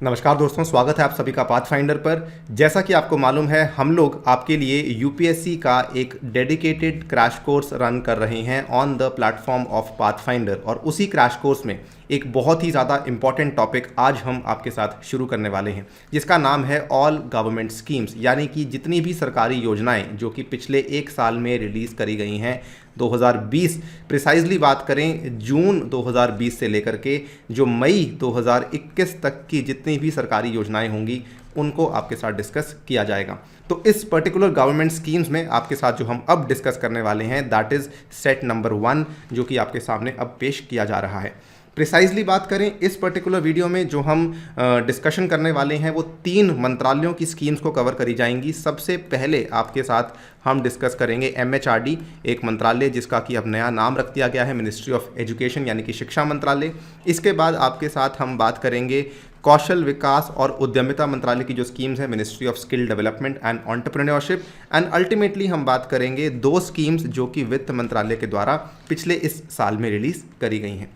नमस्कार दोस्तों, स्वागत है आप सभी का पाथफाइंडर पर। जैसा कि आपको मालूम है, हम लोग आपके लिए यूपीएससी का एक डेडिकेटेड क्रैश कोर्स रन कर रहे हैं on the platform of pathfinder. और उसी क्रैश कोर्स में एक बहुत ही ज़्यादा इंपॉर्टेंट टॉपिक आज हम आपके साथ शुरू करने वाले हैं, जिसका नाम है ऑल गवर्नमेंट स्कीम्स, यानी कि जितनी भी सरकारी योजनाएं जो कि पिछले एक साल में रिलीज़ करी गई हैं 2020, प्रिसाइजली बात करें जून 2020 से लेकर के जो मई 2021 तक की जितनी भी सरकारी योजनाएं होंगी उनको आपके साथ डिस्कस किया जाएगा। तो इस पर्टिकुलर गवर्नमेंट स्कीम्स में आपके साथ जो हम अब डिस्कस करने वाले हैं दैट इज़ सेट नंबर 1, जो कि आपके सामने अब पेश किया जा रहा है। प्रिसाइजली बात करें, इस पर्टिकुलर वीडियो में जो हम डिस्कशन करने वाले हैं वो 3 मंत्रालयों की स्कीम्स को कवर करी जाएंगी। सबसे पहले आपके साथ हम डिस्कस करेंगे MHRD, एक मंत्रालय जिसका कि अब नया नाम रख दिया गया है मिनिस्ट्री ऑफ एजुकेशन, यानी कि शिक्षा मंत्रालय। इसके बाद आपके साथ हम बात करेंगे कौशल विकास और उद्यमिता मंत्रालय की जो स्कीम्स है, ministry of skill development and entrepreneurship. And ultimately हम बात करेंगे 2 स्कीम्स जो कि वित्त मंत्रालय के द्वारा पिछले इस साल में रिलीज़ करी गई हैं।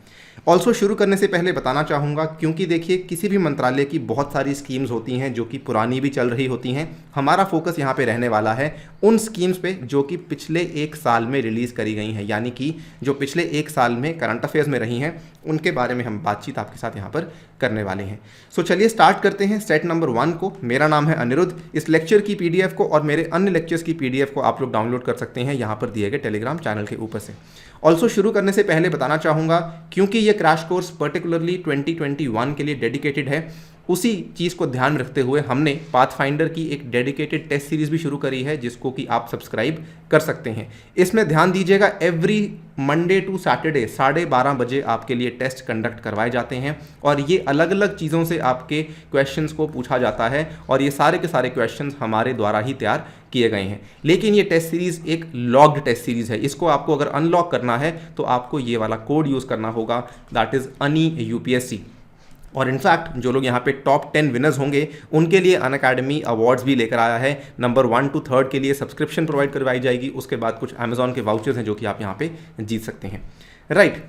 ऑल्सो शुरू करने से पहले बताना चाहूँगा, क्योंकि देखिए किसी भी मंत्रालय की बहुत सारी स्कीम्स होती हैं जो कि पुरानी भी चल रही होती हैं। हमारा फोकस यहाँ पे रहने वाला है उन स्कीम्स पे जो कि पिछले एक साल में रिलीज़ करी गई हैं, यानी कि जो पिछले एक साल में करंट अफेयर्स में रही हैं उनके बारे में हम बातचीत आपके साथ यहाँ पर करने वाले हैं। सो चलिए स्टार्ट करते हैं सेट नंबर 1 को। मेरा नाम है अनिरुद्ध। इस लेक्चर की PDF को और मेरे अन्य लेक्चर्स की PDF को आप लोग डाउनलोड कर सकते हैं यहाँ पर दिए गए टेलीग्राम चैनल के ऊपर से। ऑल्सो शुरू करने से पहले बताना चाहूँगा, क्योंकि ये क्रैश कोर्स पर्टिकुलरली 2021 के लिए डेडिकेटेड है, उसी चीज़ को ध्यान रखते हुए हमने पाथफाइंडर की एक डेडिकेटेड टेस्ट सीरीज़ भी शुरू करी है जिसको कि आप सब्सक्राइब कर सकते हैं। इसमें ध्यान दीजिएगा, एवरी मंडे टू सैटरडे 12:30 बजे आपके लिए टेस्ट कंडक्ट करवाए जाते हैं और ये अलग अलग चीज़ों से आपके क्वेश्चंस को पूछा जाता है और ये सारे के सारे क्वेश्चंस हमारे द्वारा ही तैयार किए गए हैं। लेकिन ये टेस्ट सीरीज़ एक लॉग्ड टेस्ट सीरीज़ है। इसको आपको अगर अनलॉक करना है तो आपको ये वाला कोड यूज़ करना होगा, दैट इज़ ANI UPSC। और इनफैक्ट जो लोग यहाँ पे टॉप 10 विनर्स होंगे उनके लिए अनअकैडमी अवार्ड्स भी लेकर आया है। नंबर 1 to 3 के लिए सब्सक्रिप्शन प्रोवाइड करवाई जाएगी। उसके बाद कुछ अमेजॉन के वाउचर्स हैं जो कि आप यहाँ पे जीत सकते हैं, राइट।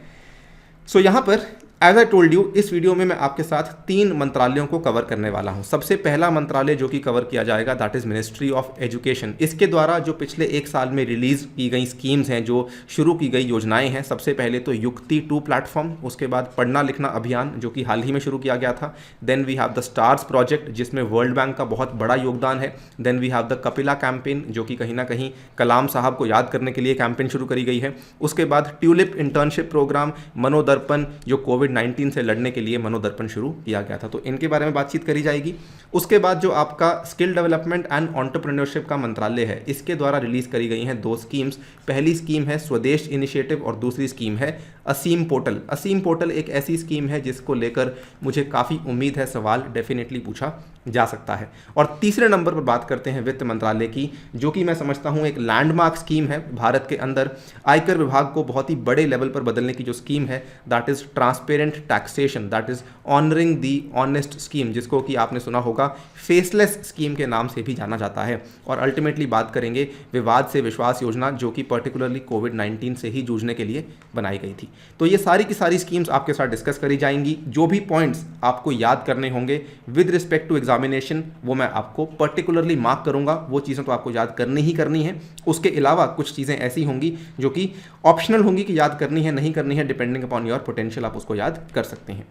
सो यहाँ पर एज आई टोल्ड यू, इस वीडियो में मैं आपके साथ 3 मंत्रालयों को कवर करने वाला हूँ। सबसे पहला मंत्रालय जो कि कवर किया जाएगा that is ministry of education. इसके द्वारा जो पिछले एक साल में रिलीज़ की गई स्कीम्स हैं, जो शुरू की गई योजनाएं हैं, सबसे पहले तो युक्ति 2 प्लेटफॉर्म, उसके बाद पढ़ना लिखना अभियान जो कि हाल ही में शुरू किया गया था। Then we have the stars project जिसमें वर्ल्ड बैंक का बहुत बड़ा योगदान है। Then we have the Kapila campaign जो कि कहीं ना कहीं कलाम साहब को याद करने के लिए कैंपेन शुरू करी गई है। उसके बाद ट्यूलिप इंटर्नशिप प्रोग्राम, मनोदर्पण जो कोविड-19 से लड़ने के लिए मनोदर्पण शुरू किया गया था, तो इनके बारे में बातचीत करी जाएगी। उसके बाद जो आपका स्किल डेवलपमेंट एंड एंटरप्रेन्योरशिप का मंत्रालय है, इसके द्वारा रिलीज करी गई हैं 2 स्कीम्स। पहली स्कीम है स्वदेश इनिशिएटिव और दूसरी स्कीम है असीम पोर्टल। असीम पोर्टल एक ऐसी स्कीम है जिसको लेकर मुझे काफ़ी उम्मीद है सवाल डेफिनेटली पूछा जा सकता है। और तीसरे नंबर पर बात करते हैं वित्त मंत्रालय की, जो कि मैं समझता हूं एक लैंडमार्क स्कीम है भारत के अंदर। आयकर विभाग को बहुत ही बड़े लेवल पर बदलने की जो स्कीम है that is transparent taxation, that is honouring the honest scheme, जिसको कि आपने सुना होगा फेसलेस स्कीम के नाम से भी जाना जाता है। और अल्टीमेटली बात करेंगे विवाद से विश्वास योजना, जो कि पर्टिकुलरली कोविड-19 से ही जूझने के लिए बनाई गई थी। तो ये सारी की सारी स्कीम्स आपके साथ डिस्कस करी जाएंगी। जो भी पॉइंट्स आपको याद करने होंगे विद रिस्पेक्ट टू एग्जामिनेशन, वो मैं आपको पर्टिकुलरली मार्क करूंगा। वो चीज़ें तो आपको याद करनी ही करनी है। उसके अलावा कुछ चीज़ें ऐसी होंगी जो कि ऑप्शनल होंगी कि याद करनी है नहीं करनी है, डिपेंडिंग अपॉन योर पोटेंशियल आप उसको याद कर सकते हैं।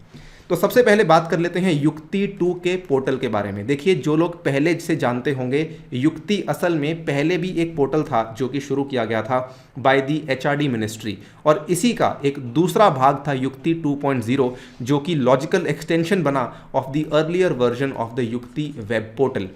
तो सबसे पहले बात कर लेते हैं युक्ति 2 के पोर्टल के बारे में। देखिए, जो लोग पहले से जानते होंगे, युक्ति असल में पहले भी एक पोर्टल था जो कि शुरू किया गया था बाय दी HRD मिनिस्ट्री, और इसी का एक दूसरा भाग था युक्ति 2.0 जो कि लॉजिकल एक्सटेंशन बना of the earlier version of the युक्ति वेब पोर्टल।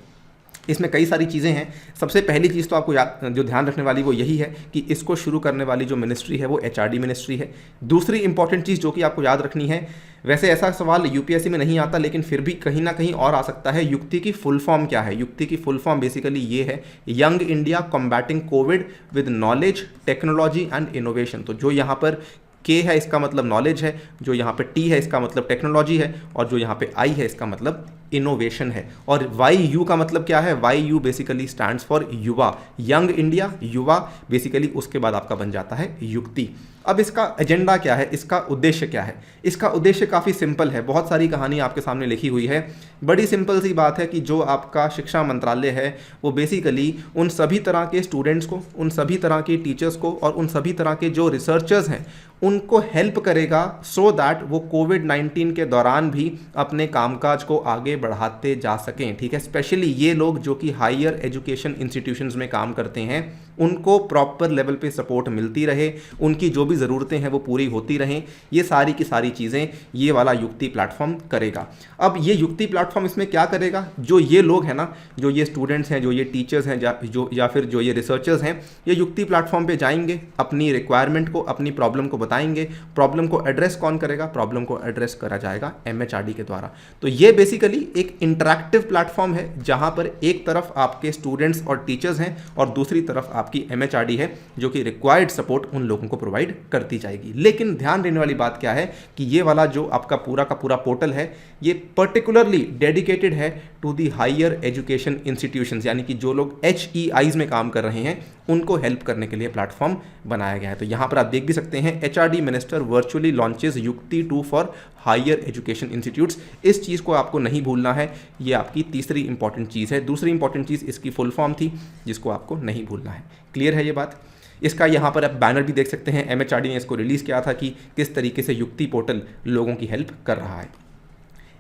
इसमें कई सारी चीज़ें हैं। सबसे पहली चीज़ तो आपको जो ध्यान रखने वाली वो यही है कि इसको शुरू करने वाली जो मिनिस्ट्री है वो HRD मिनिस्ट्री है। दूसरी इंपॉर्टेंट चीज़ जो कि आपको याद रखनी है, वैसे ऐसा सवाल यूपीएससी में नहीं आता लेकिन फिर भी कहीं ना कहीं और आ सकता है, युक्ति की फुल फॉर्म क्या है। युक्ति की फुल फॉर्म बेसिकली ये है, young India combating Covid with knowledge, technology and innovation. तो जो यहाँ पर के है इसका मतलब नॉलेज है, जो यहाँ पे टी है इसका मतलब टेक्नोलॉजी है, और जो यहाँ पे आई है इसका मतलब इनोवेशन है। और वाई यू का मतलब क्या है, why you basically stands for युवा, यंग इंडिया, युवा बेसिकली, उसके बाद आपका बन जाता है युक्ति। अब इसका एजेंडा क्या है, इसका उद्देश्य क्या है? इसका उद्देश्य काफ़ी सिंपल है, बहुत सारी कहानी आपके सामने लिखी हुई है। बड़ी सिंपल सी बात है कि जो आपका शिक्षा मंत्रालय है वो बेसिकली उन सभी तरह के स्टूडेंट्स को, उन सभी तरह के टीचर्स को और उन सभी तरह के जो रिसर्चर्स हैं उनको हेल्प करेगा सो दैट वो कोविड-19 के दौरान भी अपने कामकाज को आगे बढ़ाते जा सकें। ठीक है, स्पेशली ये लोग जो कि हायर एजुकेशन इंस्टीट्यूशंस में काम करते हैं उनको प्रॉपर लेवल पे सपोर्ट मिलती रहे, उनकी जो भी ज़रूरतें हैं वो पूरी होती रहें। ये सारी की सारी चीज़ें ये वाला युक्ति प्लेटफॉर्म करेगा। अब ये युक्ति प्लेटफॉर्म इसमें क्या करेगा, जो ये लोग हैं ना, जो ये स्टूडेंट्स हैं, जो ये टीचर्स हैं, या फिर जो ये रिसर्चर्स हैं, ये युक्ति प्लेटफॉर्म पे जाएंगे, अपनी रिक्वायरमेंट को, अपनी प्रॉब्लम को बताएंगे। प्रॉब्लम को एड्रेस कौन करेगा? प्रॉब्लम को एड्रेस करा जाएगा MHRD के द्वारा। तो ये बेसिकली एक इंटरैक्टिव प्लेटफॉर्म है जहां पर एक तरफ आपके स्टूडेंट्स और टीचर्स हैं और दूसरी तरफ आपकी MHRD है जो कि रिक्वायर्ड सपोर्ट उन लोगों को प्रोवाइड करती जाएगी। लेकिन ध्यान देने वाली बात क्या है कि ये वाला जो आपका पूरा का पूरा पोर्टल है ये पर्टिकुलरली डेडिकेटेड है to the higher education institutions, यानी कि जो लोग HEIs में काम कर रहे हैं उनको हेल्प करने के लिए प्लेटफॉर्म बनाया गया है। तो यहाँ पर आप देख भी सकते हैं HRD मिनिस्टर वर्चुअली लॉन्चेस युक्ति 2 फॉर हायर एजुकेशन इंस्टीट्यूट्स। इस चीज़ को आपको नहीं भूलना है, ये आपकी तीसरी इंपॉर्टेंट चीज़ है। दूसरी इंपॉर्टेंट चीज़ इसकी फुल फॉर्म थी जिसको आपको नहीं भूलना है। क्लियर है ये बात? इसका यहाँ पर आप बैनर भी देख सकते हैं, MHRD ने इसको रिलीज़ किया था कि किस तरीके से युक्ति पोर्टल लोगों की हेल्प कर रहा है।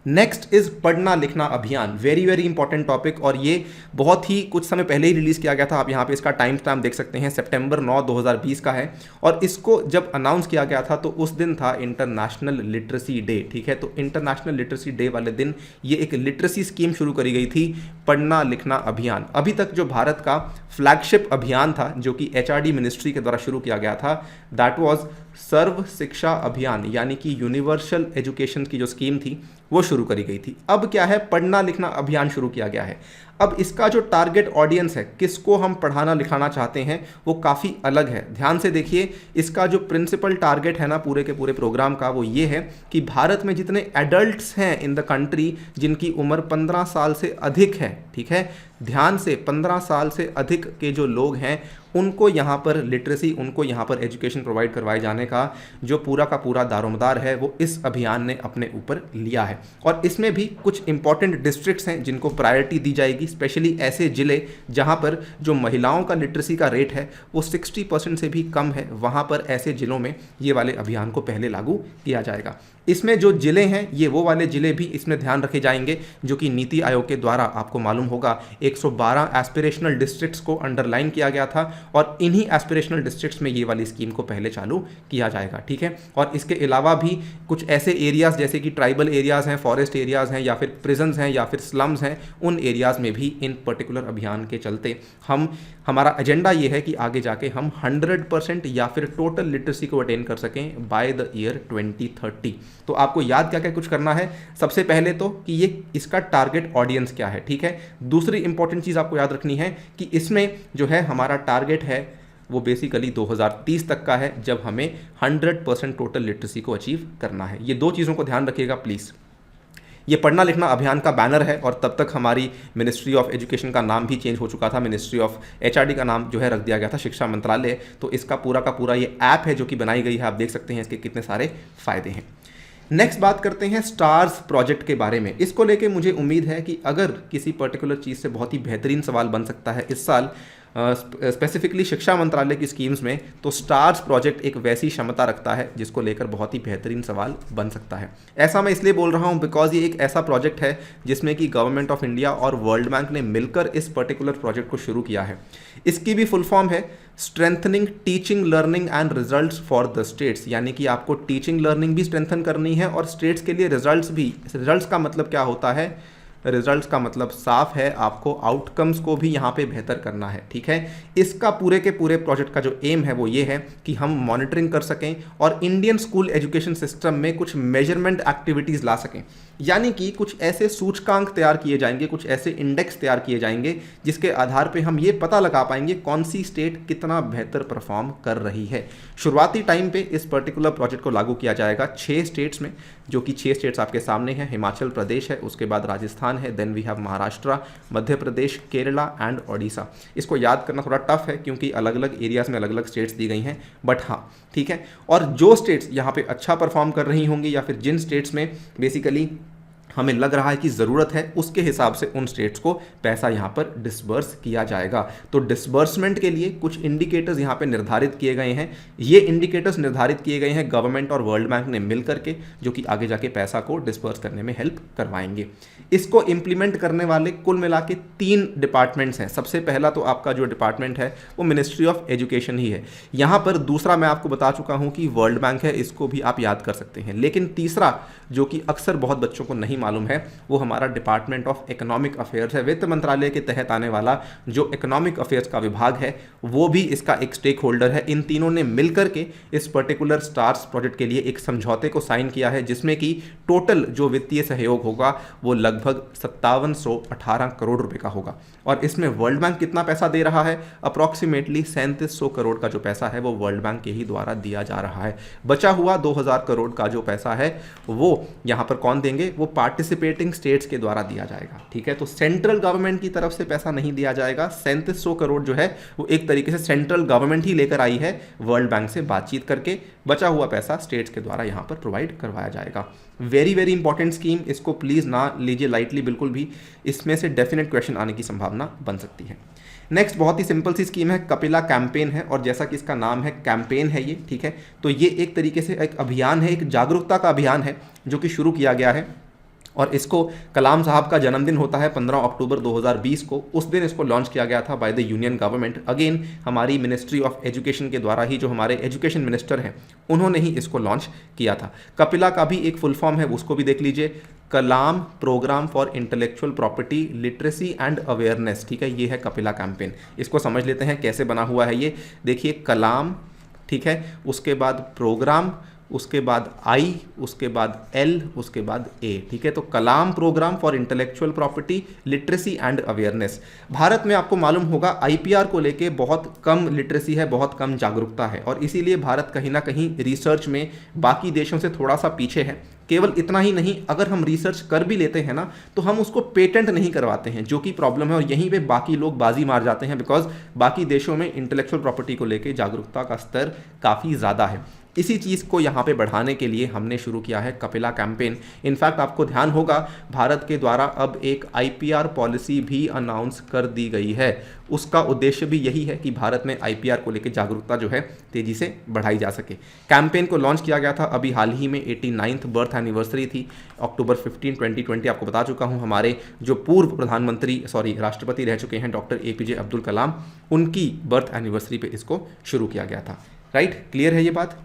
नेक्स्ट इज पढ़ना लिखना अभियान, वेरी वेरी इंपॉर्टेंट टॉपिक, और ये बहुत ही कुछ समय पहले ही रिलीज़ किया गया था। आप यहाँ पे इसका टाइम स्टैम्प देख सकते हैं, सितंबर 9, 2020 का है। और इसको जब अनाउंस किया गया था तो उस दिन था इंटरनेशनल लिटरेसी डे। ठीक है, तो इंटरनेशनल लिटरेसी डे वाले दिन ये एक लिटरेसी स्कीम शुरू करी गई थी, पढ़ना लिखना अभियान। अभी तक जो भारत का फ्लैगशिप अभियान था जो कि HRD मिनिस्ट्री के द्वारा शुरू किया गया था, दैट वाज सर्व शिक्षा अभियान, यानी कि यूनिवर्सल एजुकेशन की जो स्कीम थी वो शुरू करी गई थी। अब क्या है, पढ़ना लिखना अभियान शुरू किया गया है। अब इसका जो टारगेट ऑडियंस है, किसको हम पढ़ाना लिखाना चाहते हैं, वो काफ़ी अलग है। ध्यान से देखिए, इसका जो प्रिंसिपल टारगेट है ना पूरे के पूरे प्रोग्राम का, वो ये है कि भारत में जितने एडल्ट्स हैं इन द कंट्री जिनकी उम्र 15 साल से अधिक है, ठीक है, ध्यान से 15 साल से अधिक के जो लोग हैं उनको यहाँ पर लिटरेसी, उनको यहाँ पर एजुकेशन प्रोवाइड करवाए जाने का जो पूरा का पूरा दारोमदार है वो इस अभियान ने अपने ऊपर लिया है। और इसमें भी कुछ इंपॉर्टेंट डिस्ट्रिक्ट्स हैं जिनको प्रायोरिटी दी जाएगी, स्पेशली ऐसे ज़िले जहाँ पर जो महिलाओं का लिटरेसी का रेट है वो 60% से भी कम है, वहाँ पर ऐसे ज़िलों में ये वाले अभियान को पहले लागू किया जाएगा। इसमें जो ज़िले हैं ये वो वाले ज़िले भी इसमें ध्यान रखे जाएंगे जो कि नीति आयोग के द्वारा, आपको मालूम होगा, 112 एस्पिरेशनल डिस्ट्रिक्ट्स को अंडरलाइन किया गया था और इन्हीं एस्पिरेशनल डिस्ट्रिक्ट्स में ये वाली स्कीम को पहले चालू किया जाएगा। ठीक है, और इसके अलावा भी कुछ ऐसे एरियाज़ जैसे कि ट्राइबल एरियाज़ हैं, फॉरेस्ट एरियाज़ हैं, या फिर प्रिजन्स हैं, या फिर स्लम्स हैं, उन एरियाज़ में भी इन पर्टिकुलर अभियान के चलते हमारा एजेंडा ये है कि आगे जाके हम 100% या फिर टोटल लिटरेसी को अटेन कर सकें बाय द ईयर 2030। तो आपको याद क्या क्या कुछ करना है, सबसे पहले तो कि ये इसका टारगेट ऑडियंस क्या है। ठीक है, दूसरी इंपॉर्टेंट चीज़ आपको याद रखनी है कि इसमें जो है हमारा टारगेट है वो बेसिकली 2030 तक का है, जब हमें 100% टोटल लिटरेसी को अचीव करना है। ये दो चीज़ों को ध्यान रखिएगा प्लीज़। ये पढ़ना लिखना अभियान का बैनर है और तब तक हमारी मिनिस्ट्री ऑफ एजुकेशन का नाम भी चेंज हो चुका था, मिनिस्ट्री ऑफ HRD का नाम जो है रख दिया गया था शिक्षा मंत्रालय। तो इसका पूरा का पूरा ये ऐप है जो कि बनाई गई है, आप देख सकते हैं इसके कितने सारे फ़ायदे हैं। नेक्स्ट बात करते हैं स्टार्स प्रोजेक्ट के बारे में। इसको लेके मुझे उम्मीद है कि अगर किसी पर्टिकुलर चीज़ से बहुत ही बेहतरीन सवाल बन सकता है इस साल स्पेसिफिकली शिक्षा मंत्रालय की स्कीम्स में, तो स्टार्स प्रोजेक्ट एक वैसी क्षमता रखता है जिसको लेकर बहुत ही बेहतरीन सवाल बन सकता है। ऐसा मैं इसलिए बोल रहा हूँ बिकॉज ये एक ऐसा प्रोजेक्ट है जिसमें कि गवर्नमेंट ऑफ इंडिया और वर्ल्ड बैंक ने मिलकर इस पर्टिकुलर प्रोजेक्ट को शुरू किया है। इसकी भी फुल फॉर्म है strengthening teaching learning and results for the states, यानी कि आपको टीचिंग लर्निंग भी स्ट्रेंथन करनी है और स्टेट्स के लिए रिजल्ट्स भी। रिजल्ट्स का मतलब क्या होता है, रिजल्ट्स का मतलब साफ है, आपको आउटकम्स को भी यहाँ पे बेहतर करना है। ठीक है, इसका पूरे के पूरे प्रोजेक्ट का जो एम है वो ये है कि हम मॉनिटरिंग कर सकें और इंडियन स्कूल एजुकेशन सिस्टम में कुछ मेजरमेंट एक्टिविटीज़ ला सकें। यानी कि कुछ ऐसे सूचकांक तैयार किए जाएंगे, कुछ ऐसे इंडेक्स तैयार किए जाएंगे जिसके आधार पे हम ये पता लगा पाएंगे कौन सी स्टेट कितना बेहतर परफॉर्म कर रही है। शुरुआती टाइम पे इस पर्टिकुलर प्रोजेक्ट को लागू किया जाएगा 6 स्टेट्स में, जो कि 6 स्टेट्स आपके सामने हैं। हिमाचल प्रदेश है, उसके बाद राजस्थान है, then we have Maharashtra, Madhya Pradesh, Kerala and Odisha. इसको याद करना थोड़ा टफ है क्योंकि अलग अलग एरियाज में अलग अलग स्टेट्स दी गई हैं, बट हाँ ठीक है। और जो स्टेट्स यहाँ पे अच्छा परफॉर्म कर रही होंगी या फिर जिन स्टेट्स में बेसिकली हमें लग रहा है कि ज़रूरत है, उसके हिसाब से उन स्टेट्स को पैसा यहाँ पर डिसबर्स किया जाएगा। तो डिसबर्समेंट के लिए कुछ इंडिकेटर्स यहाँ पे निर्धारित किए गए हैं। ये इंडिकेटर्स निर्धारित किए गए हैं गवर्नमेंट और वर्ल्ड बैंक ने मिल करके, जो कि आगे जाके पैसा को डिसबर्स करने में हेल्प करवाएंगे। इसको इंप्लीमेंट करने वाले कुल मिला के 3 डिपार्टमेंट्स हैं। सबसे पहला तो आपका जो डिपार्टमेंट है वो मिनिस्ट्री ऑफ एजुकेशन ही है। यहाँ पर दूसरा मैं आपको बता चुका हूँ कि वर्ल्ड बैंक है, इसको भी आप याद कर सकते हैं। लेकिन तीसरा जो कि अक्सर बहुत बच्चों को नहीं मालूम है, वो हमारा डिपार्टमेंट ऑफ इकोनॉमिक अफेयर्स है। वित्त मंत्रालय के तहत आने वाला जो इकोनॉमिक अफेयर्स का विभाग है वो भी इसका एक स्टेक होल्डर है। इन तीनों ने मिलकर के इस पर्टिकुलर स्टार्स प्रोजेक्ट के लिए एक समझौते को साइन किया है, जिसमें कि टोटल जो वित्तीय सहयोग होगा वो लगभग 5718 करोड़ रुपए का होगा। और इसमें वर्ल्ड बैंक कितना पैसा दे रहा है? अप्रॉक्सीमेटली 3700 करोड़ का जो पैसा है वो वर्ल्ड बैंक के ही द्वारा दिया जा रहा है। बचा हुआ 2000 करोड़ का जो पैसा है वो यहाँ पर कौन देंगे? वो पार्टिसिपेटिंग स्टेट्स के द्वारा दिया जाएगा। ठीक है, तो सेंट्रल गवर्नमेंट की तरफ से पैसा नहीं दिया जाएगा। 3700 करोड़ जो है वो एक तरीके से सेंट्रल गवर्नमेंट ही लेकर आई है वर्ल्ड बैंक से बातचीत करके। बचा हुआ पैसा स्टेट्स के द्वारा यहाँ पर प्रोवाइड करवाया जाएगा। वेरी वेरी इंपॉर्टेंट स्कीम, इसको प्लीज़ ना लीजिए लाइटली बिल्कुल भी, इसमें से डेफिनेट क्वेश्चन आने की संभावना बन सकती है। नेक्स्ट बहुत ही सिंपल सी स्कीम है, कपिला कैंपेन है, और जैसा कि इसका नाम है कैंपेन है ये, ठीक है। तो ये एक तरीके से एक अभियान है, एक जागरूकता का अभियान है जो कि शुरू किया गया है, और इसको कलाम साहब का जन्मदिन होता है 15 अक्टूबर 2020 को। उस दिन इसको लॉन्च किया गया था by the union government. Again हमारी मिनिस्ट्री ऑफ एजुकेशन के द्वारा ही, जो हमारे एजुकेशन मिनिस्टर हैं उन्होंने ही इसको लॉन्च किया था। कपिला का भी एक फुल फॉर्म है, उसको भी देख लीजिए, Kalam program for intellectual property literacy and awareness. ठीक है, ये है कपिला कैंपेन। इसको समझ लेते हैं कैसे बना हुआ है ये। देखिए कलाम, ठीक है, उसके बाद प्रोग्राम, उसके बाद आई, उसके बाद एल, उसके बाद ए। ठीक है, तो Kalam program for intellectual property literacy and awareness. Bharat में आपको मालूम होगा आईपीआर को लेके बहुत कम लिटरेसी है, बहुत कम जागरूकता है, और इसीलिए भारत कहीं ना कहीं रिसर्च में बाकी देशों से थोड़ा सा पीछे है। केवल इतना ही नहीं, अगर हम रिसर्च कर भी लेते हैं ना तो हम उसको पेटेंट नहीं करवाते हैं, जो कि प्रॉब्लम है, और यहीं पे बाकी लोग बाजी मार जाते हैं, बिकॉज बाकी देशों में इंटेलेक्चुअल प्रॉपर्टी को लेके जागरूकता का स्तर काफ़ी ज़्यादा है। इसी चीज़ को यहाँ पे बढ़ाने के लिए हमने शुरू किया है कपिला कैंपेन। इनफैक्ट आपको ध्यान होगा भारत के द्वारा अब एक आईपीआर पॉलिसी भी अनाउंस कर दी गई है। उसका उद्देश्य भी यही है कि भारत में आईपीआर को लेकर जागरूकता जो है तेज़ी से बढ़ाई जा सके। कैंपेन को लॉन्च किया गया था अभी हाल ही में, 89th बर्थ एनिवर्सरी थी, अक्टूबर 15, 2020। आपको बता चुका हूँ हमारे जो पूर्व प्रधानमंत्री राष्ट्रपति रह चुके हैं डॉक्टर APJ अब्दुल कलाम, उनकी बर्थ एनिवर्सरी पे इसको शुरू किया गया था। राइट, क्लियर है ये बात।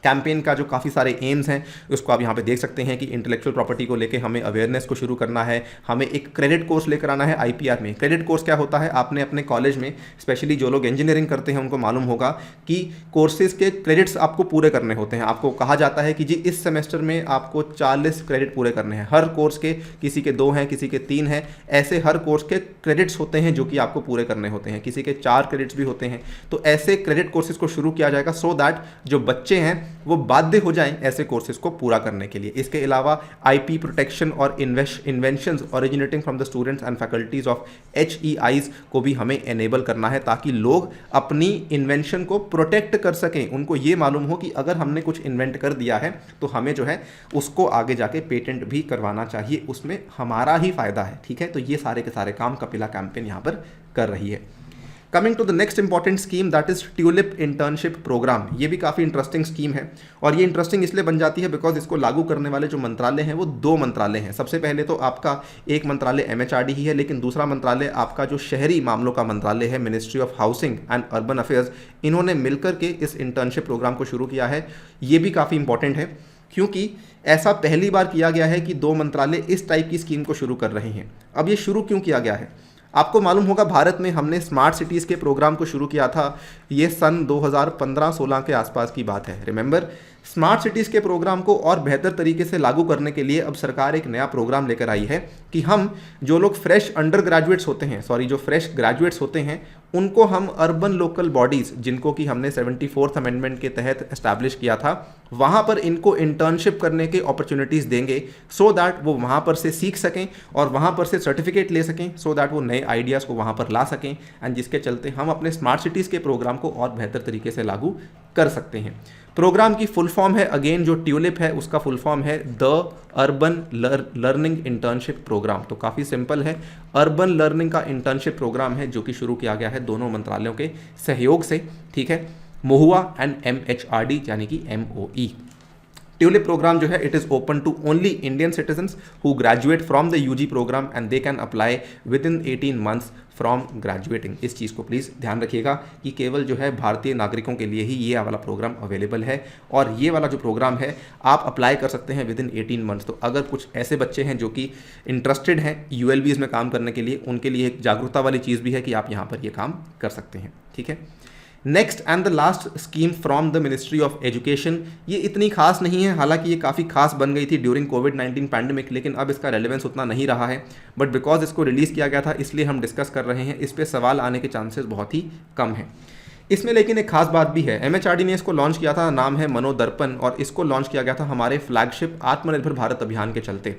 कैंपेन का जो काफ़ी सारे एम्स हैं उसको आप यहाँ पे देख सकते हैं कि इंटेलेक्चुअल प्रॉपर्टी को लेके हमें अवेयरनेस को शुरू करना है, हमें एक क्रेडिट कोर्स लेकर आना है आईपीआर में। क्रेडिट कोर्स क्या होता है? आपने अपने कॉलेज में, स्पेशली जो लोग इंजीनियरिंग करते हैं उनको मालूम होगा कि कोर्सेज के क्रेडिट्स आपको पूरे करने होते हैं। आपको कहा जाता है कि जी इस सेमेस्टर में आपको 40 क्रेडिट पूरे करने हैं। हर कोर्स के किसी के 2 हैं, किसी के 3 हैं, ऐसे हर कोर्स के क्रेडिट्स होते हैं जो कि आपको पूरे करने होते हैं। किसी के 4 क्रेडिट्स भी होते हैं। तो ऐसे क्रेडिट कोर्सेज को शुरू किया जाएगा सो दैट जो बच्चे हैं वो बाध्य हो जाएं ऐसे कोर्सेज को पूरा करने के लिए। इसके अलावा आईपी प्रोटेक्शन और inventions originating from the students and faculties of HEIs को भी हमें एनेबल करना है, ताकि लोग अपनी इन्वेंशन को प्रोटेक्ट कर सकें। उनको ये मालूम हो कि अगर हमने कुछ इन्वेंट कर दिया है तो हमें जो है उसको आगे जाके पेटेंट भी करवाना चाहिए, उसमें हमारा ही फायदा है। ठीक है, तो ये सारे के सारे काम कपिला कैंपेन यहाँ पर कर रही है। Coming to the next important scheme, that is tulip internship program. ये भी काफ़ी इंटरेस्टिंग स्कीम है, और ये इंटरेस्टिंग इसलिए बन जाती है बिकॉज इसको लागू करने वाले जो मंत्रालय हैं वो 2 मंत्रालय हैं। सबसे पहले तो आपका एक मंत्रालय MHRD ही है, लेकिन दूसरा मंत्रालय आपका जो शहरी मामलों का मंत्रालय है, ministry of housing and urban affairs, इन्होंने मिलकर के इस इंटर्नशिप प्रोग्राम को शुरू किया है। ये भी काफ़ी इंपॉर्टेंट है क्योंकि ऐसा पहली बार किया गया है कि 2 मंत्रालय इस टाइप की स्कीम को शुरू कर रहे हैं। अब ये शुरू क्यों किया गया है? आपको मालूम होगा भारत में हमने स्मार्ट सिटीज़ के प्रोग्राम को शुरू किया था, ये सन 2015-16 के आसपास की बात है। रिमेंबर, स्मार्ट सिटीज़ के प्रोग्राम को और बेहतर तरीके से लागू करने के लिए अब सरकार एक नया प्रोग्राम लेकर आई है कि हम जो लोग फ्रेश अंडर ग्रेजुएट्स होते हैं, जो फ्रेश ग्रेजुएट्स होते हैं, उनको हम अर्बन लोकल बॉडीज़, जिनको कि हमने 74th अमेंडमेंट के तहत एस्टैब्लिश किया था, वहाँ पर इनको इंटर्नशिप करने के अपॉर्चुनिटीज़ देंगे सो दैट वो वहाँ पर से सीख सकें और वहाँ पर से सर्टिफिकेट ले सकें, सो दैट वो नए आइडियाज़ को वहाँ पर ला सकें, एंड जिसके चलते हम अपने स्मार्ट सिटीज़ के प्रोग्राम को और बेहतर तरीके से लागू कर सकते हैं। प्रोग्राम की फुल फॉर्म है, अगेन जो ट्यूलिप है उसका फुल फॉर्म है the urban learning internship program. तो काफ़ी सिंपल है, अर्बन लर्निंग का इंटर्नशिप प्रोग्राम है जो कि शुरू किया गया है दोनों मंत्रालयों के सहयोग से, ठीक है, महुआ एंड MHRD यानी कि MOE। ट्यूलिप प्रोग्राम जो है it is open to only Indian citizens who graduate from the UG program and they can apply within 18 months from graduating. इस चीज़ को प्लीज़ ध्यान रखिएगा कि केवल जो है भारतीय नागरिकों के लिए ही ये वाला प्रोग्राम अवेलेबल है, और ये वाला जो प्रोग्राम है आप अप्लाई कर सकते हैं विद इन 18 मंथ्स। तो अगर कुछ ऐसे बच्चे हैं जो कि इंटरेस्टेड हैं ULBs में काम करने के लिए, उनके लिए एक जागरूकता वाली चीज़ भी है कि आप यहाँ पर ये काम कर सकते हैं, ठीक है। Next and the last scheme from the ministry of education, ये इतनी खास नहीं है, हालांकि ये काफ़ी खास बन गई थी ड्यूरिंग कोविड-19 पैंडमिक, लेकिन अब इसका रेलेवेंस उतना नहीं रहा है, बट बिकॉज इसको रिलीज़ किया गया था इसलिए हम डिस्कस कर रहे हैं, इस पर सवाल आने के चांसेस बहुत ही कम हैं इसमें। लेकिन एक खास बात भी है, MHRD ने इसको लॉन्च किया था, नाम है मनोदर्पण, और इसको लॉन्च किया गया था हमारे फ्लैगशिप आत्मनिर्भर भारत अभियान के चलते।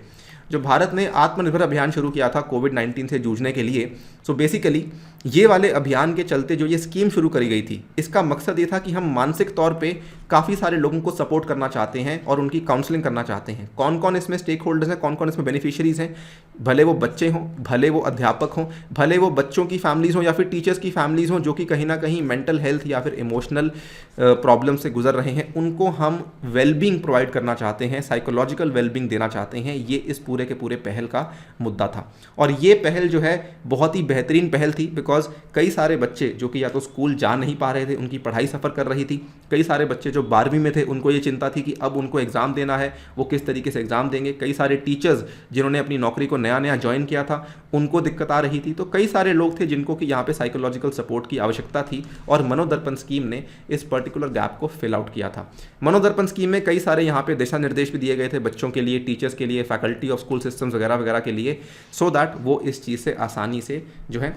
जो भारत ने आत्मनिर्भर अभियान शुरू किया था कोविड-19 से जूझने के लिए, सो बेसिकली ये वाले अभियान के चलते जो ये स्कीम शुरू करी गई थी, इसका मकसद ये था कि हम मानसिक तौर पे काफ़ी सारे लोगों को सपोर्ट करना चाहते हैं और उनकी काउंसलिंग करना चाहते हैं। कौन कौन इसमें स्टेक होल्डर्स हैं, कौन कौन इसमें बेनिफिशियरीज हैं, भले वो बच्चे हों, भले वो अध्यापक हों, भले वो बच्चों की फैमिलीज़ हों या फिर टीचर्स की फैमिलीज़ हों जो कि कहीं ना कहीं मेंटल हेल्थ या फिर इमोशनल प्रॉब्लम से गुजर रहे हैं, उनको हम वेलबींग प्रोवाइड करना चाहते हैं, साइकोलॉजिकल वेलबींग देना चाहते हैं। ये इस पूरे के पूरे पहल का मुद्दा था, और ये पहल जो है बहुत ही बेहतरीन पहल थी, बिकॉज कई सारे बच्चे जो कि या तो स्कूल जा नहीं पा रहे थे, उनकी पढ़ाई सफ़र कर रही थी, कई सारे बच्चे जो 12वीं में थे उनको ये चिंता थी कि अब उनको एग्ज़ाम देना है, वो किस तरीके से एग्ज़ाम देंगे, कई सारे टीचर्स जिन्होंने अपनी नौकरी को नया नया ज्वाइन किया था उनको दिक्कत आ रही थी, तो कई सारे लोग थे जिनको कि यहाँ पे साइकोलॉजिकल सपोर्ट की आवश्यकता थी, और मनोदर्पण स्कीम ने इस पर्टिकुलर गैप को फिल आउट किया था। मनोदर्पण स्कीम में कई सारे यहाँ पे दिशा निर्देश भी दिए गए थे बच्चों के लिए, टीचर्स के लिए, फैकल्टी ऑफ स्कूल सिस्टम्स वगैरह वगैरह के लिए, सो दैट वो इस चीज़ से आसानी से जो है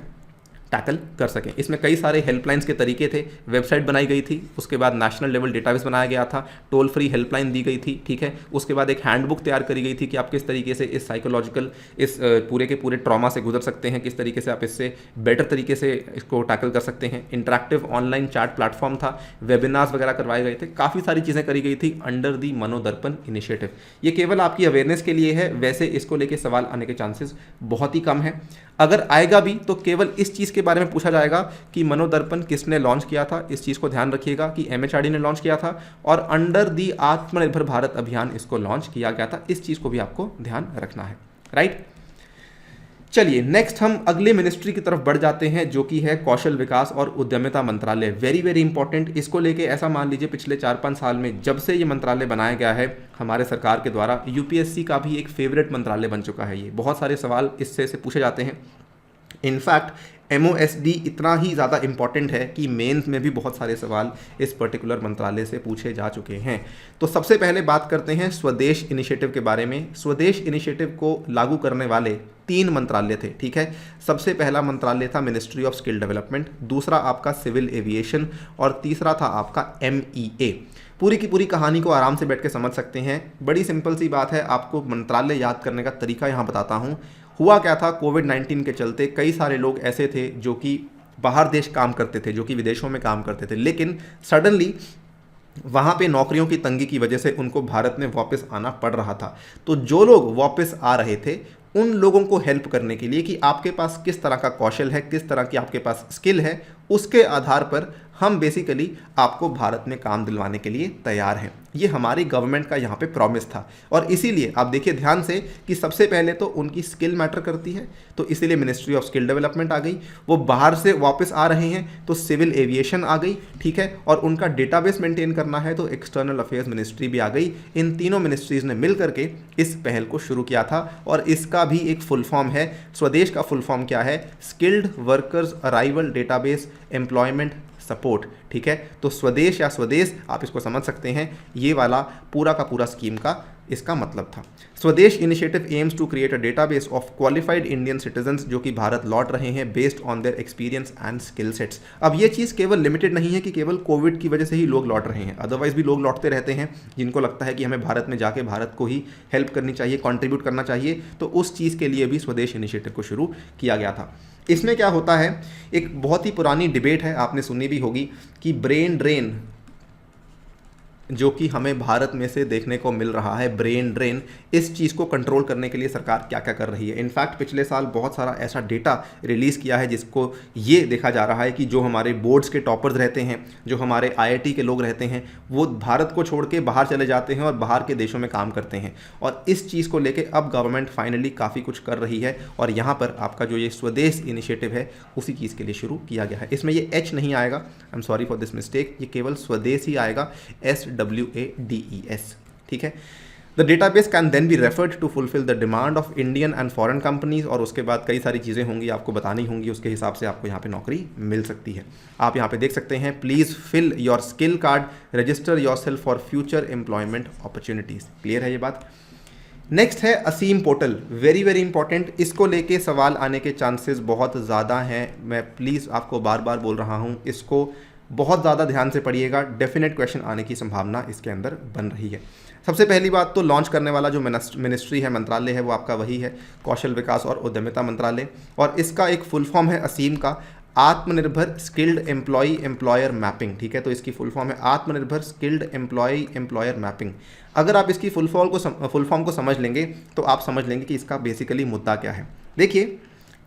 टैकल कर सकें। इसमें कई सारे हेल्पलाइंस के तरीके थे, वेबसाइट बनाई गई थी, उसके बाद नेशनल लेवल डेटाबेस बनाया गया था, टोल फ्री हेल्पलाइन दी गई थी, ठीक है, उसके बाद एक हैंडबुक तैयार करी गई थी कि आप किस तरीके से इस साइकोलॉजिकल इस पूरे के पूरे ट्रॉमा से गुजर सकते हैं, किस तरीके से आप इससे बेटर तरीके से इसको टैकल कर सकते हैं। इंटरैक्टिव ऑनलाइन चैट प्लेटफॉर्म था, वेबिनार्स वगैरह करवाए गए थे, काफ़ी सारी चीज़ें करी गई थी अंडर दी मनोदर्पण इनिशिएटिव। ये केवल आपकी अवेयरनेस के लिए है, वैसे इसको लेके सवाल आने के चांसेस बहुत ही कम है, अगर आएगा भी तो केवल इस चीज़ के बारे में पूछा जाएगा कि मनोदर्पण किसने लॉन्च किया था। इस चीज़ को ध्यान रखिएगा कि MHRD ने लॉन्च किया था और अंडर दी आत्मनिर्भर भारत अभियान इसको लॉन्च किया गया था। इस चीज़ को भी आपको ध्यान रखना है, राइट। चलिए नेक्स्ट हम अगले मिनिस्ट्री की तरफ बढ़ जाते हैं जो कि है कौशल विकास और उद्यमिता मंत्रालय। Very very important. इसको लेके ऐसा मान लीजिए पिछले 4-5 साल में जब से ये मंत्रालय बनाया गया है हमारे सरकार के द्वारा, UPSC का भी एक फेवरेट मंत्रालय बन चुका है। ये बहुत सारे सवाल इससे से पूछे जाते हैं। इनफैक्ट MOSD इतना ही ज़्यादा इंपॉर्टेंट है कि मेंस में भी बहुत सारे सवाल इस पर्टिकुलर मंत्रालय से पूछे जा चुके हैं। तो सबसे पहले बात करते हैं स्वदेश इनिशिएटिव के बारे में। स्वदेश इनिशिएटिव को लागू करने वाले 3 मंत्रालय थे, ठीक है। सबसे पहला मंत्रालय था मिनिस्ट्री ऑफ स्किल डेवलपमेंट, दूसरा आपका सिविल एविएशन और तीसरा था आपका MEA। पूरी की पूरी कहानी को आराम से बैठ के समझ सकते हैं। बड़ी सिंपल सी बात है, आपको मंत्रालय याद करने का तरीका यहाँ बताता हूँ। हुआ क्या था, कोविड-19 के चलते कई सारे लोग ऐसे थे जो कि बाहर देश काम करते थे, जो कि विदेशों में काम करते थे, लेकिन सडनली वहाँ पे नौकरियों की तंगी की वजह से उनको भारत में वापस आना पड़ रहा था। तो जो लोग वापस आ रहे थे उन लोगों को हेल्प करने के लिए कि आपके पास किस तरह का कौशल है, किस तरह की आपके पास स्किल है, उसके आधार पर हम बेसिकली आपको भारत में काम दिलवाने के लिए तैयार हैं। ये हमारी गवर्नमेंट का यहाँ पे प्रॉमिस था और इसीलिए आप देखिए ध्यान से कि सबसे पहले तो उनकी स्किल मैटर करती है, तो इसीलिए मिनिस्ट्री ऑफ स्किल डेवलपमेंट आ गई। वो बाहर से वापस आ रहे हैं तो सिविल एविएशन आ गई, ठीक है, और उनका डेटाबेस मेंटेन करना है तो एक्सटर्नल अफेयर्स मिनिस्ट्री भी आ गई। इन तीनों मिनिस्ट्रीज़ ने मिल करके इस पहल को शुरू किया था और इसका भी एक फुल फॉर्म है। स्वदेश का फुल फॉर्म क्या है? Skilled workers arrival database employment support. ठीक है, तो स्वदेश या स्वदेश आप इसको समझ सकते हैं, ये वाला पूरा का पूरा स्कीम का इसका मतलब था। Swades initiative aims to create a database of qualified Indian citizens जो कि भारत लौट रहे हैं based on their experience and skill sets. अब ये चीज़ केवल लिमिटेड नहीं है कि केवल कोविड की वजह से ही लोग लौट रहे हैं, अदरवाइज भी लोग लौटते रहते हैं जिनको लगता है कि हमें भारत में जाके भारत को ही हेल्प करनी चाहिए, कंट्रीब्यूट करना चाहिए, तो उस चीज़ के लिए भी स्वदेश इनिशिएटिव को शुरू किया गया था। इसमें क्या होता है, एक बहुत ही पुरानी डिबेट है, आपने सुनी भी होगी कि ब्रेन ड्रेन जो कि हमें भारत में से देखने को मिल रहा है, ब्रेन ड्रेन, इस चीज़ को कंट्रोल करने के लिए सरकार क्या क्या कर रही है। इनफैक्ट पिछले साल बहुत सारा ऐसा डेटा रिलीज़ किया है जिसको ये देखा जा रहा है कि जो हमारे बोर्ड्स के टॉपर्स रहते हैं, जो हमारे IIT के लोग रहते हैं, वो भारत को छोड़ के बाहर चले जाते हैं और बाहर के देशों में काम करते हैं। और इस चीज़ को लेकर अब गवर्नमेंट फाइनली काफ़ी कुछ कर रही है और यहाँ पर आपका जो ये स्वदेश इनिशिएटिव है उसी चीज़ के लिए शुरू किया गया है। इसमें ये H नहीं आएगा, I am sorry for this mistake, ये केवल स्वदेश ही आएगा, SWADES। ठीक है, the database can then be referred to fulfil the demand of Indian and foreign companies, और उसके बाद कई सारी चीज़ें होंगी आपको बतानी होंगी, उसके हिसाब से आपको यहाँ पे नौकरी मिल सकती है। आप यहाँ पे देख सकते हैं, please fill your skill card, register yourself for future employment opportunities. Clear है ये बात। नेक्स्ट है Aseem portal, very very important, इसको लेके सवाल आने के चांसेस बहुत ज़्यादा हैं। मैं प्लीज़ आपको बार बार बोल रहा हूँ, इसको बहुत ज़्यादा ध्यान से पढ़िएगा, डेफिनेट क्वेश्चन आने की संभावना इसके अंदर बन रही है। सबसे पहली बात तो लॉन्च करने वाला जो मिनिस्ट्री है, मंत्रालय है, वो आपका वही है, कौशल विकास और उद्यमिता मंत्रालय, और इसका एक फुल फॉर्म है असीम का, आत्मनिर्भर स्किल्ड एम्प्लॉय एम्प्लॉयर मैपिंग। ठीक है, तो इसकी फुल फॉर्म है आत्मनिर्भर स्किल्ड एम्प्लॉय एम्प्लॉयर मैपिंग। अगर आप इसकी फुल फॉर्म को समझ लेंगे तो आप समझ लेंगे कि इसका बेसिकली मुद्दा क्या है। देखिए,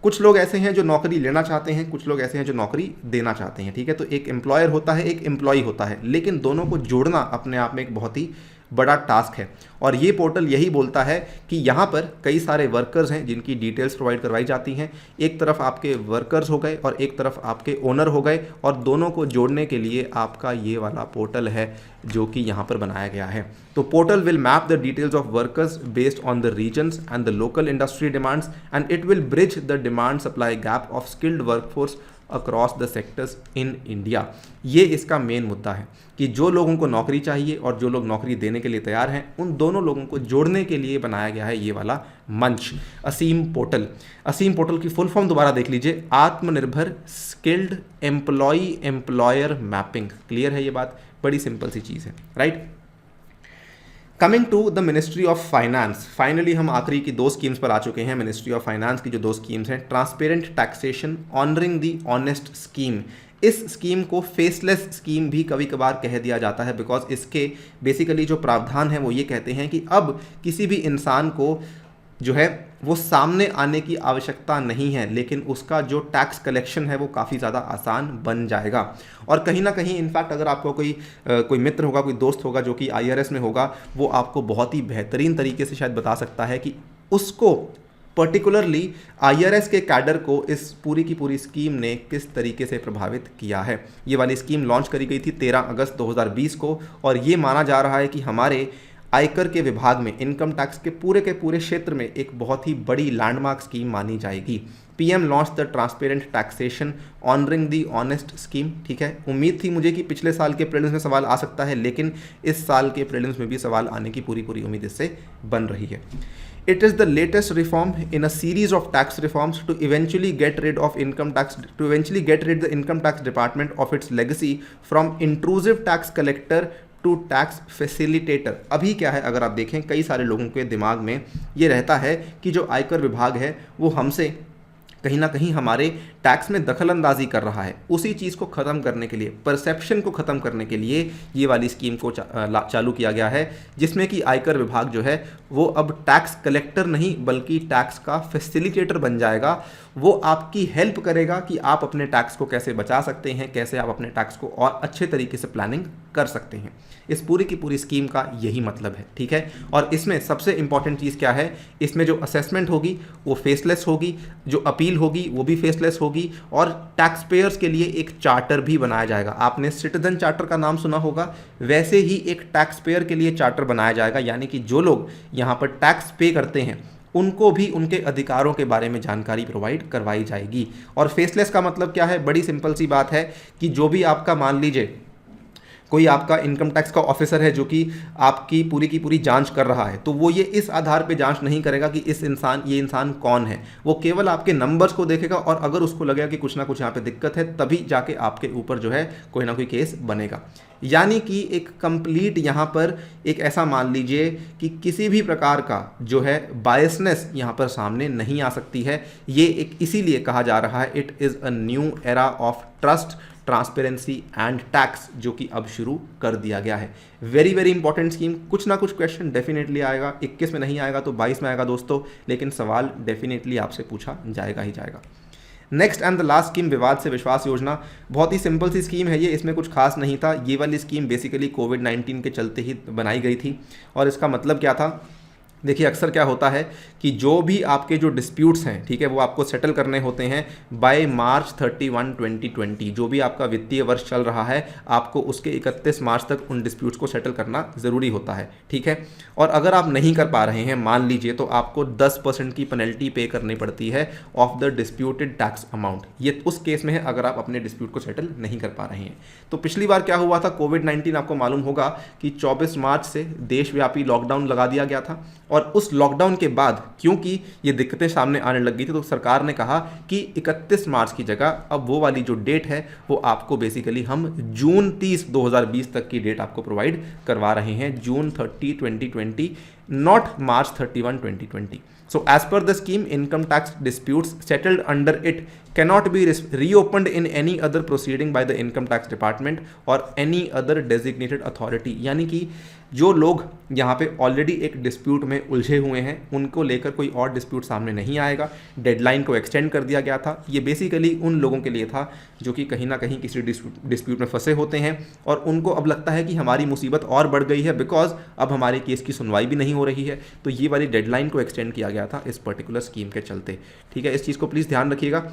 कुछ लोग ऐसे हैं जो नौकरी लेना चाहते हैं, कुछ लोग ऐसे हैं जो नौकरी देना चाहते हैं। ठीक है, तो एक एम्प्लॉयर होता है, एक एम्प्लॉय होता है, लेकिन दोनों को जोड़ना अपने आप में एक बहुत ही बड़ा टास्क है। और ये पोर्टल यही बोलता है कि यहाँ पर कई सारे वर्कर्स हैं जिनकी डिटेल्स प्रोवाइड करवाई जाती हैं। एक तरफ आपके वर्कर्स हो गए और एक तरफ आपके ओनर हो गए, और दोनों को जोड़ने के लिए आपका ये वाला पोर्टल है जो कि यहाँ पर बनाया गया है। तो portal will map the details of workers based on the regions and the local industry demands, and it will bridge the demand supply gap of skilled workforce across the sectors in India. ये इसका main मुद्दा है कि जो लोगों को नौकरी चाहिए और जो लोग नौकरी देने के लिए तैयार हैं, उन दोनों लोगों को जोड़ने के लिए बनाया गया है ये वाला मंच, असीम पोर्टल। असीम पोर्टल की फुल फॉर्म दोबारा देख लीजिए, Aatmanirbhar skilled employ employer mapping. Clear है ये बात, बड़ी सिंपल सी चीज़ है, right. Coming to the ministry of finance, finally हम आखिरी की दो स्कीम्स पर आ चुके हैं। मिनिस्ट्री ऑफ फाइनेंस की जो दो स्कीम्स हैं, transparent taxation, honouring the honest scheme. इस स्कीम को फेसलेस स्कीम भी कभी कभार कह दिया जाता है, बिकॉज इसके बेसिकली जो प्रावधान है वो ये कहते हैं कि अब किसी भी इंसान को जो है वो सामने आने की आवश्यकता नहीं है, लेकिन उसका जो टैक्स कलेक्शन है वो काफ़ी ज़्यादा आसान बन जाएगा। और कहीं ना कहीं इनफैक्ट अगर आपको कोई मित्र होगा, कोई दोस्त होगा जो कि IRS में होगा, वो आपको बहुत ही बेहतरीन तरीके से शायद बता सकता है कि उसको पर्टिकुलरली IRS के कैडर को इस पूरी की पूरी स्कीम ने किस तरीके से प्रभावित किया है। ये वाली स्कीम लॉन्च करी गई थी 13 अगस्त 2020 को, और ये माना जा रहा है कि हमारे आयकर के विभाग में, इनकम टैक्स के पूरे क्षेत्र में एक बहुत ही बड़ी लैंडमार्क स्कीम मानी जाएगी। PM launch the transparent taxation honouring the honest scheme. ठीक है, उम्मीद थी मुझे कि पिछले साल के प्रीलिम्स में सवाल आ सकता है, लेकिन इस साल के प्रीलिम्स में भी सवाल आने की पूरी उम्मीद इससे बन रही है। It is the latest reform in a series of tax reforms to eventually get rid the income tax department of its legacy from intrusive tax collector to tax facilitator. अभी क्या है, अगर आप देखें कई सारे लोगों के दिमाग में ये रहता है कि जो आयकर विभाग है वो हमसे कहीं ना कहीं हमारे टैक्स में दखल अंदाजी कर रहा है। उसी चीज़ को ख़त्म करने के लिए, परसेप्शन को ख़त्म करने के लिए ये वाली स्कीम को चालू किया गया है, जिसमें कि आयकर विभाग जो है वो अब टैक्स कलेक्टर नहीं बल्कि टैक्स का फैसिलिटेटर बन जाएगा। वो आपकी हेल्प करेगा कि आप अपने टैक्स को कैसे बचा सकते हैं, कैसे आप अपने टैक्स को और अच्छे तरीके से प्लानिंग कर सकते हैं। इस पूरी की पूरी स्कीम का यही मतलब है, ठीक है। और इसमें सबसे इंपॉर्टेंट चीज़ क्या है, इसमें जो असेसमेंट होगी वो फेसलेस होगी, जो अपील होगी वो भी फेसलेस होगी, और टैक्स पेयर्स के लिए एक चार्टर भी बनाया जाएगा। आपने सिटीजन चार्टर का नाम सुना होगा, वैसे ही एक टैक्स पेयर के लिए चार्टर बनाया जाएगा, यानी कि जो लोग यहाँ पर टैक्स पे करते हैं उनको भी उनके अधिकारों के बारे में जानकारी प्रोवाइड करवाई जाएगी। और फेसलेस का मतलब क्या है? बड़ी सिंपल सी बात है कि जो भी आपका, मान लीजिए कोई आपका इनकम टैक्स का ऑफिसर है जो कि आपकी पूरी की पूरी जांच कर रहा है, तो वो ये इस आधार पे जांच नहीं करेगा कि ये इंसान कौन है। वो केवल आपके नंबर्स को देखेगा और अगर उसको लगेगा कि कुछ ना कुछ यहाँ पे दिक्कत है, तभी जाके आपके ऊपर जो है कोई ना कोई केस बनेगा। यानी कि एक कंप्लीट यहाँ पर एक ऐसा मान लीजिए कि किसी भी प्रकार का जो है बायसनेस यहाँ पर सामने नहीं आ सकती है। ये एक इसीलिए कहा जा रहा है it is a new era of trust, transparency and tax, जो कि अब शुरू कर दिया गया है। Very very important scheme. कुछ ना कुछ क्वेश्चन डेफिनेटली आएगा, 21 में नहीं आएगा तो 22 में आएगा दोस्तों, लेकिन सवाल डेफिनेटली आपसे पूछा जाएगा ही जाएगा। Next and the last scheme, विवाद से विश्वास योजना। बहुत ही सिंपल सी स्कीम है ये, इसमें कुछ खास नहीं था। ये वाली स्कीम बेसिकली कोविड-19 के चलते ही बनाई गई थी। और इसका मतलब क्या था? देखिए अक्सर क्या होता है कि जो भी आपके जो डिस्प्यूट्स हैं, ठीक है, वो आपको सेटल करने होते हैं बाय मार्च 31, 2020। जो भी आपका वित्तीय वर्ष चल रहा है, आपको उसके 31 मार्च तक उन डिस्प्यूट्स को सेटल करना ज़रूरी होता है, ठीक है। और अगर आप नहीं कर पा रहे हैं, मान लीजिए, तो आपको 10% की पेनल्टी पे करनी पड़ती है of the disputed tax amount. ये उस केस में है अगर आप अपने डिस्प्यूट को सेटल नहीं कर पा रहे हैं। तो पिछली बार क्या हुआ था, कोविड-19 आपको मालूम होगा कि 24 मार्च से देशव्यापी लॉकडाउन लगा दिया गया था। और उस लॉकडाउन के बाद क्योंकि ये दिक्कतें सामने आने लग गई थी, तो सरकार ने कहा कि 31 मार्च की जगह अब वो वाली जो डेट है वो आपको बेसिकली हम जून 30, 2020 तक की डेट आपको प्रोवाइड करवा रहे हैं। जून 30, 2020, not March 31, 2020। So as per the scheme, income tax disputes settled under it cannot be reopened in any other proceeding by the income tax department or any other designated authority। यानी कि जो लोग यहाँ पे already एक dispute में उलझे हुए हैं, उनको लेकर कोई और डिस्प्यूट सामने नहीं आएगा। डेडलाइन को एक्सटेंड कर दिया गया था। ये बेसिकली उन लोगों के लिए था जो कि कहीं ना कहीं किसी डिस्प्यूट में फंसे होते हैं और उनको अब लगता है कि हमारी मुसीबत और बढ़ गई है बिकॉज अब हमारे केस की सुनवाई भी नहीं हो रही है। तो ये वाली डेडलाइन को एक्सटेंड किया गया था इस पर्टिकुलर स्कीम के चलते, ठीक है। इस चीज़ को प्लीज़ ध्यान रखिएगा।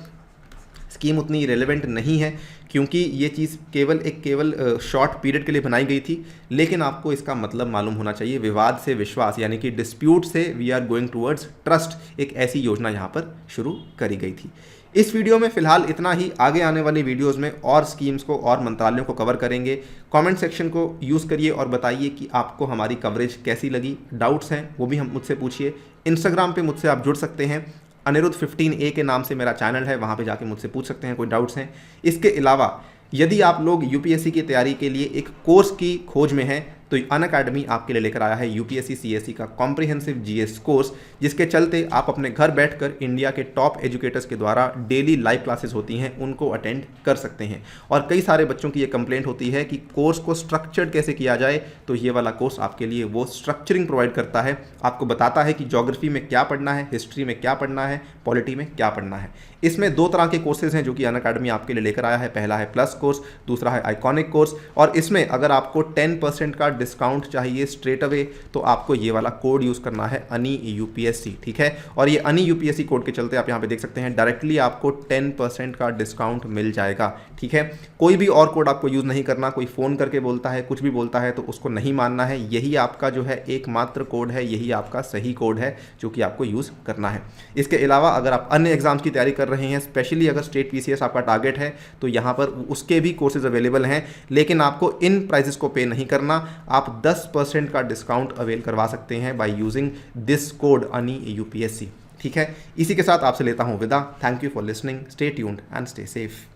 स्कीम उतनी रेलेवेंट नहीं है क्योंकि ये चीज़ केवल शॉर्ट पीरियड के लिए बनाई गई थी, लेकिन आपको इसका मतलब मालूम होना चाहिए। विवाद से विश्वास यानी कि डिस्प्यूट से we are going towards trust, एक ऐसी योजना यहाँ पर शुरू करी गई थी। इस वीडियो में फिलहाल इतना ही। आगे आने वाली वीडियोस में और स्कीम्स को और मंत्रालयों को कवर करेंगे। कमेंट सेक्शन को यूज़ करिए और बताइए कि आपको हमारी कवरेज कैसी लगी। डाउट्स हैं वो भी हम मुझसे पूछिए। इंस्टाग्राम पे मुझसे आप जुड़ सकते हैं, अनिरुद्ध 15A के नाम से मेरा चैनल है, वहाँ पे जाके मुझसे पूछ सकते हैं कोई डाउट्स हैं। इसके अलावा यदि आप लोग यूपीएससी की तैयारी के लिए एक कोर्स की खोज में हैं तो अनअकैडमी आपके लिए लेकर आया है यूपीएससी सीएससी का कॉम्प्रिहेंसिव जीएस कोर्स, जिसके चलते आप अपने घर बैठकर इंडिया के टॉप एजुकेटर्स के द्वारा डेली लाइव क्लासेस होती हैं उनको अटेंड कर सकते हैं। और कई सारे बच्चों की ये कंप्लेंट होती है कि कोर्स को स्ट्रक्चर्ड कैसे किया जाए, तो ये वाला कोर्स आपके लिए वो स्ट्रक्चरिंग प्रोवाइड करता है। आपको बताता है कि ज्योग्राफी में क्या पढ़ना है, हिस्ट्री में क्या पढ़ना है, पॉलिटी में क्या पढ़ना है। इसमें दो तरह के कोर्सेज हैं जो कि अनअकैडमी आपके लिए लेकर आया है। पहला है प्लस कोर्स, दूसरा है आइकॉनिक कोर्स। और इसमें अगर आपको 10% का डिस्काउंट चाहिए स्ट्रेट अवे तो आपको ये वाला कोड यूज़ करना है अनि UPSC, ठीक है। और ये अनि UPSC कोड के चलते आप यहाँ पे देख सकते हैं डायरेक्टली आपको 10% का डिस्काउंट मिल जाएगा, ठीक है। कोई भी और कोड आपको यूज़ नहीं करना। कोई फ़ोन करके बोलता है, कुछ भी बोलता है तो उसको नहीं मानना है। यही आपका जो है एकमात्र कोड है, यही आपका सही कोड है जो कि आपको यूज़ करना है। इसके अलावा अगर आप अन्य एग्जाम्स की तैयारी कर रहे हैं, स्पेशली अगर स्टेट PCS आपका टारगेट है, तो यहाँ पर उसके भी कोर्सेज अवेलेबल हैं, लेकिन आपको इन प्राइजेस को पे नहीं करना। आप 10% का डिस्काउंट अवेल करवा सकते हैं बाय यूजिंग दिस कोड अनि UPSC, ठीक है। इसी के साथ आपसे लेता हूँ विदा। Thank you for listening, stay tuned and stay safe.